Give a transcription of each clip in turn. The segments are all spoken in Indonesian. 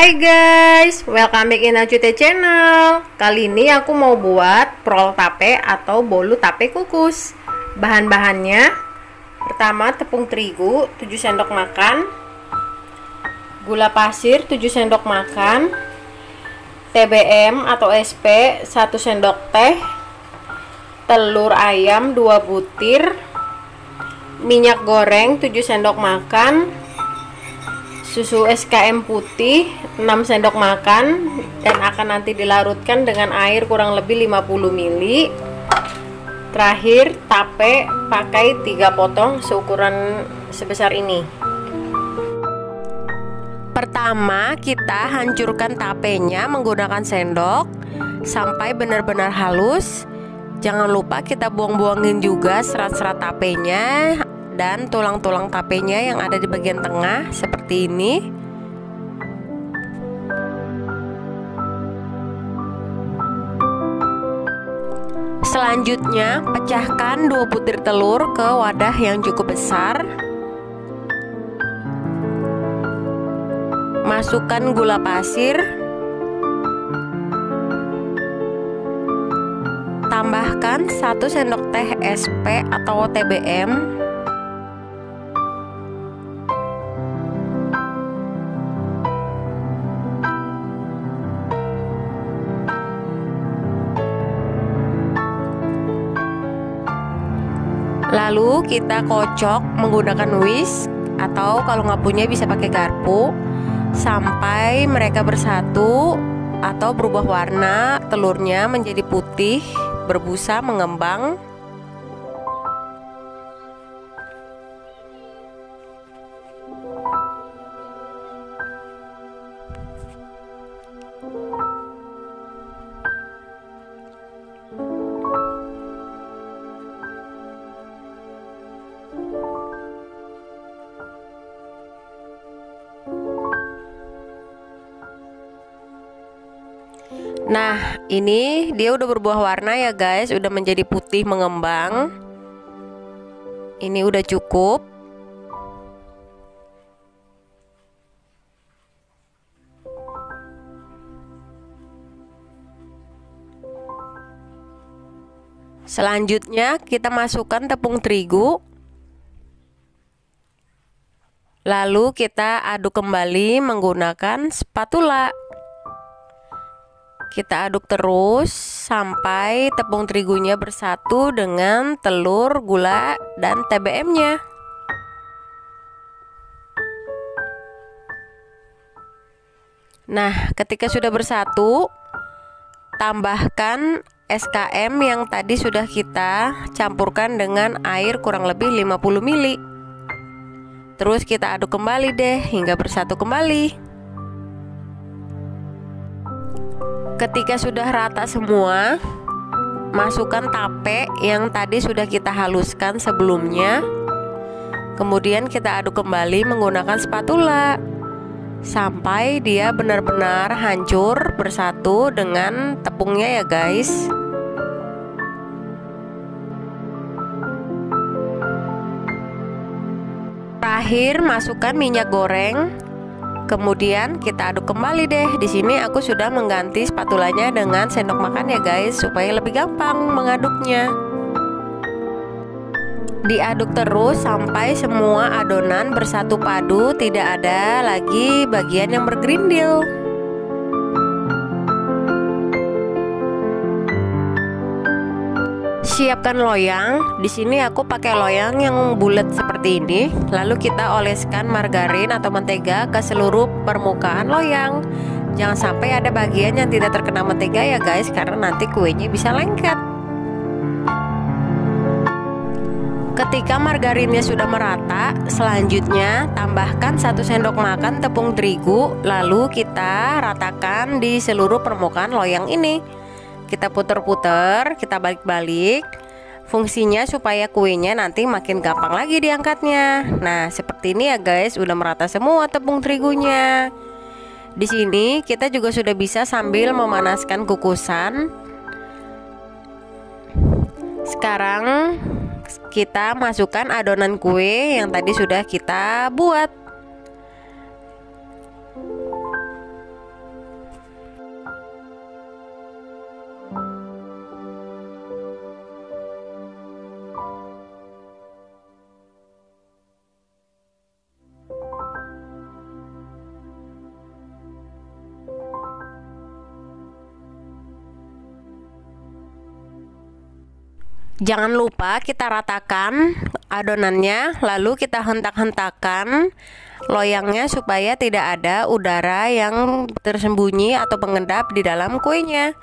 Hai guys, welcome back in Acuite channel. Kali ini aku mau buat prol tape atau bolu tape kukus. Bahan-bahannya: pertama tepung terigu 7 sendok makan, gula pasir 7 sendok makan, TBM atau SP 1 sendok teh, telur ayam 2 butir, minyak goreng 7 sendok makan, susu SKM putih 6 sendok makan, dan akan nanti dilarutkan dengan air kurang lebih 50 ml. Terakhir tape pakai 3 potong seukuran sebesar ini. Pertama kita hancurkan tapenya menggunakan sendok sampai benar-benar halus. Jangan lupa kita buang-buangin juga serat-serat tapenya dan tulang-tulang tapenya yang ada di bagian tengah seperti ini. Selanjutnya pecahkan 2 butir telur ke wadah yang cukup besar. Masukkan gula pasir, tambahkan 1 sendok teh SP atau TBM, lalu kita kocok menggunakan whisk atau kalau nggak punya bisa pakai garpu sampai mereka bersatu atau berubah warna. Telurnya menjadi putih, berbusa, mengembang. Nah, ini dia udah berubah warna ya guys, udah menjadi putih mengembang. Ini udah cukup. Selanjutnya kita masukkan tepung terigu. Lalu kita aduk kembali menggunakan spatula. Kita aduk terus sampai tepung terigunya bersatu dengan telur, gula, dan TBM-nya. Nah, ketika sudah bersatu, tambahkan SKM yang tadi sudah kita campurkan dengan air kurang lebih 50 ml. Terus kita aduk kembali deh hingga bersatu kembali. Ketika sudah rata semua, masukkan tape yang tadi sudah kita haluskan sebelumnya. Kemudian kita aduk kembali menggunakan spatula sampai dia benar-benar hancur bersatu dengan tepungnya ya guys. Terakhir masukkan minyak goreng. Kemudian kita aduk kembali deh. Di sini aku sudah mengganti spatulanya dengan sendok makan ya guys, supaya lebih gampang mengaduknya. Diaduk terus sampai semua adonan bersatu padu, tidak ada lagi bagian yang bergerindil. Siapkan loyang. Di sini aku pakai loyang yang bulat seperti ini. Lalu kita oleskan margarin atau mentega ke seluruh permukaan loyang. Jangan sampai ada bagian yang tidak terkena mentega ya guys, karena nanti kuenya bisa lengket. Ketika margarinnya sudah merata, selanjutnya tambahkan 1 sendok makan tepung terigu. Lalu kita ratakan di seluruh permukaan loyang ini. Kita puter-puter, kita balik-balik. Fungsinya supaya kuenya nanti makin gampang lagi diangkatnya. Nah, seperti ini ya guys, udah merata semua tepung terigunya. Di sini kita juga sudah bisa sambil memanaskan kukusan. Sekarang kita masukkan adonan kue yang tadi sudah kita buat. Jangan lupa kita ratakan adonannya, lalu kita hentak-hentakan loyangnya supaya tidak ada udara yang tersembunyi atau mengendap di dalam kuenya.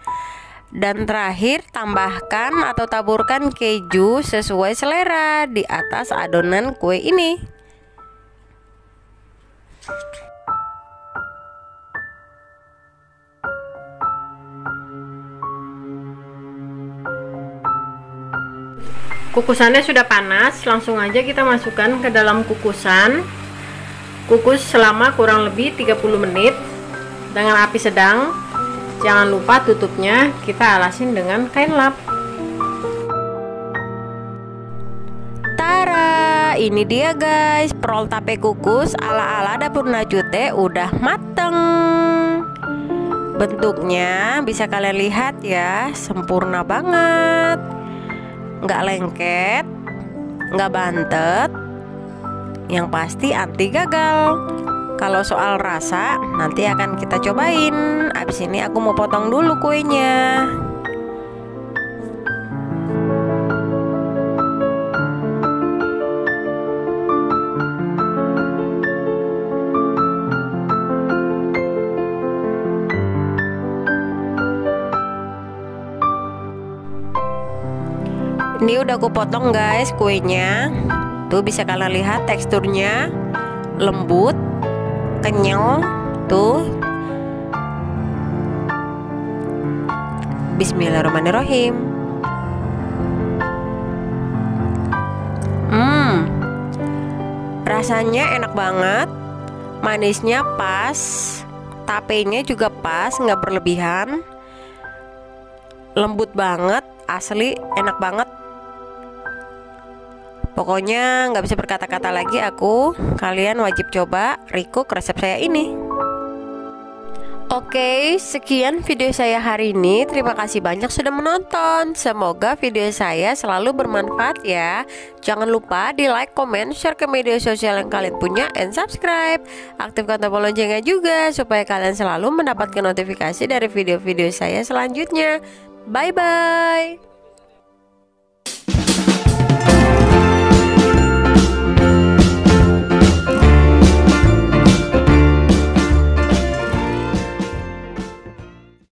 Dan terakhir, tambahkan atau taburkan keju sesuai selera di atas adonan kue ini. Kukusannya sudah panas, langsung aja kita masukkan ke dalam kukusan. Kukus selama kurang lebih 30 menit dengan api sedang. Jangan lupa tutupnya kita alasin dengan kain lap. Tara, ini dia guys, prol tape kukus ala-ala dapur Najute udah mateng. Bentuknya bisa kalian lihat ya, sempurna banget. Nggak lengket, nggak bantet, yang pasti anti gagal. Kalau soal rasa nanti akan kita cobain. Abis ini aku mau potong dulu kuenya. Ini udah aku potong guys kuenya. Tuh bisa kalian lihat teksturnya lembut, kenyal. Tuh. Bismillahirrahmanirrahim. Rasanya enak banget. Manisnya pas, tapenya juga pas, nggak berlebihan. Lembut banget, asli enak banget. Pokoknya nggak bisa berkata-kata lagi aku. Kalian wajib coba recook resep saya ini. Oke, sekian video saya hari ini. Terima kasih banyak sudah menonton. Semoga video saya selalu bermanfaat ya. Jangan lupa di like, comment, share ke media sosial yang kalian punya, and subscribe. Aktifkan tombol loncengnya juga supaya kalian selalu mendapatkan notifikasi dari video-video saya selanjutnya. Bye-bye.